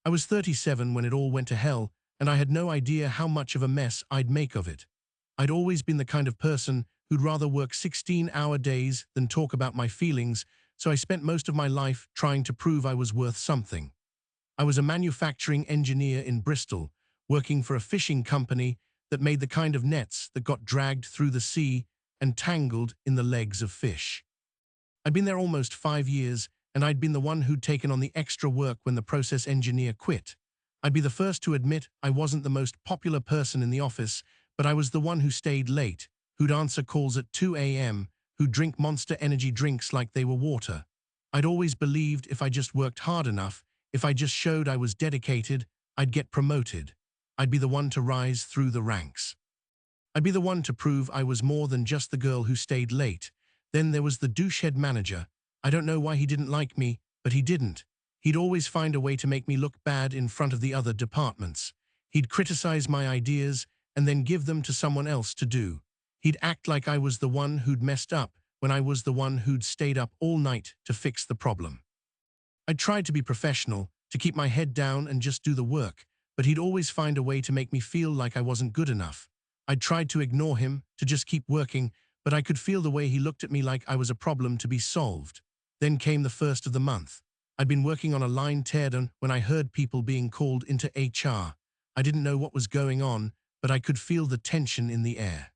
I was 37 when it all went to hell, and I had no idea how much of a mess I'd make of it. I'd always been the kind of person who'd rather work 16-hour days than talk about my feelings, so I spent most of my life trying to prove I was worth something. I was a manufacturing engineer in Bristol, working for a fishing company that made the kind of nets that got dragged through the sea and tangled in the legs of fish. I'd been there almost 5 years, and I'd been the one who'd taken on the extra work when the process engineer quit. I'd be the first to admit I wasn't the most popular person in the office, but I was the one who stayed late, who'd answer calls at 2 a.m., who'd drink Monster energy drinks like they were water. I'd always believed if I just worked hard enough, if I just showed I was dedicated, I'd get promoted. I'd be the one to rise through the ranks. I'd be the one to prove I was more than just the girl who stayed late. Then there was the douchehead manager. I don't know why he didn't like me, but he didn't. He'd always find a way to make me look bad in front of the other departments. He'd criticize my ideas and then give them to someone else to do. He'd act like I was the one who'd messed up when I was the one who'd stayed up all night to fix the problem. I tried to be professional, to keep my head down and just do the work, but he'd always find a way to make me feel like I wasn't good enough. I'd tried to ignore him, to just keep working, but I could feel the way he looked at me like I was a problem to be solved. Then came the first of the month. I'd been working on a line teardown when I heard people being called into HR. I didn't know what was going on, but I could feel the tension in the air.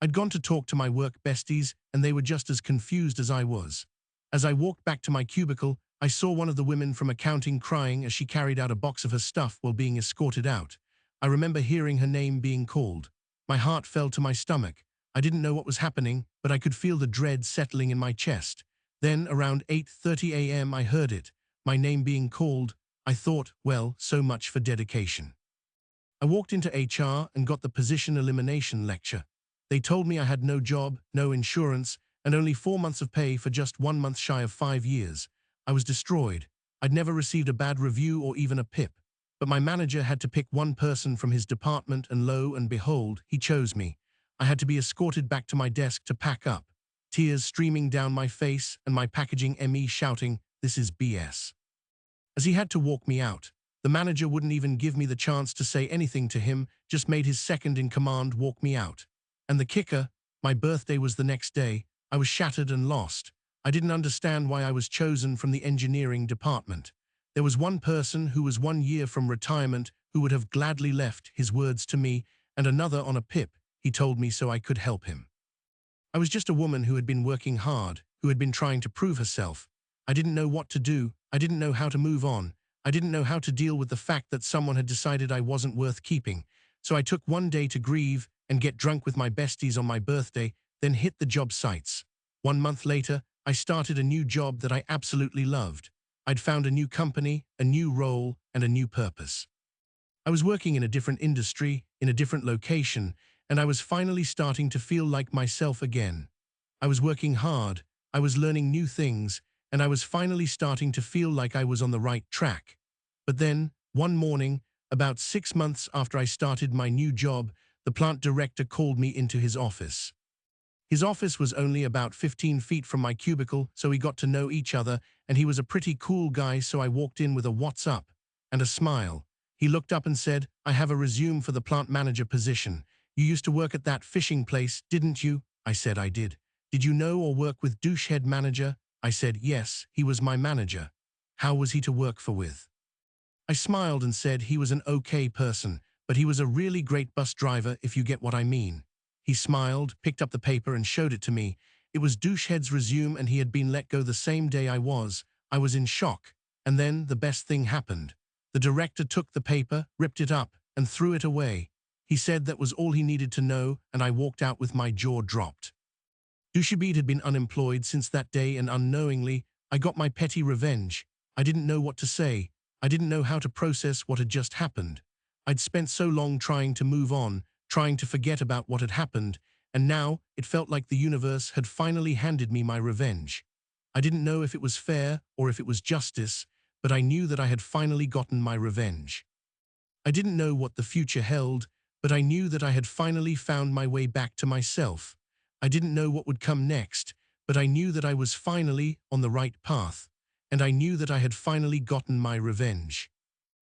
I'd gone to talk to my work besties, and they were just as confused as I was. As I walked back to my cubicle, I saw one of the women from accounting crying as she carried out a box of her stuff while being escorted out. I remember hearing her name being called. My heart fell to my stomach. I didn't know what was happening, but I could feel the dread settling in my chest. Then, around 8:30 a.m., I heard it, my name being called. I thought, well, so much for dedication. I walked into HR and got the position elimination lecture. They told me I had no job, no insurance, and only 4 months of pay for just 1 month shy of 5 years. I was destroyed. I'd never received a bad review or even a pip. But my manager had to pick one person from his department, and lo and behold, he chose me. I had to be escorted back to my desk to pack up, tears streaming down my face and my packaging ME shouting, "This is BS." As he had to walk me out, the manager wouldn't even give me the chance to say anything to him, just made his second in command walk me out. And the kicker, my birthday was the next day. I was shattered and lost. I didn't understand why I was chosen from the engineering department. There was one person who was 1 year from retirement who would have gladly left his words to me, and another on a pip, he told me so I could help him. I was just a woman who had been working hard, who had been trying to prove herself. I didn't know what to do. I didn't know how to move on. I didn't know how to deal with the fact that someone had decided I wasn't worth keeping. So I took one day to grieve and get drunk with my besties on my birthday, then hit the job sites. 1 month later, I started a new job that I absolutely loved. I'd found a new company, a new role, and a new purpose. I was working in a different industry, in a different location, and I was finally starting to feel like myself again. I was working hard, I was learning new things, and I was finally starting to feel like I was on the right track. But then, one morning, about 6 months after I started my new job, the plant director called me into his office. His office was only about 15 feet from my cubicle, so we got to know each other, and he was a pretty cool guy, so I walked in with a "What's up?" and a smile. He looked up and said, "I have a resume for the plant manager position. You used to work at that fishing place, didn't you?" I said I did. "Did you know or work with douchehead manager?" I said yes, he was my manager. How was he to work for with? I smiled and said he was an okay person, but he was a really great bus driver, if you get what I mean. He smiled, picked up the paper and showed it to me. It was douchehead's resume, and he had been let go the same day I was. I was in shock. And then the best thing happened. The director took the paper, ripped it up, and threw it away. He said that was all he needed to know, and I walked out with my jaw dropped. Douchebeat had been unemployed since that day, and unknowingly, I got my petty revenge. I didn't know what to say. I didn't know how to process what had just happened. I'd spent so long trying to move on, trying to forget about what had happened, and now it felt like the universe had finally handed me my revenge. I didn't know if it was fair or if it was justice, but I knew that I had finally gotten my revenge. I didn't know what the future held, but I knew that I had finally found my way back to myself. I didn't know what would come next, but I knew that I was finally on the right path, and I knew that I had finally gotten my revenge.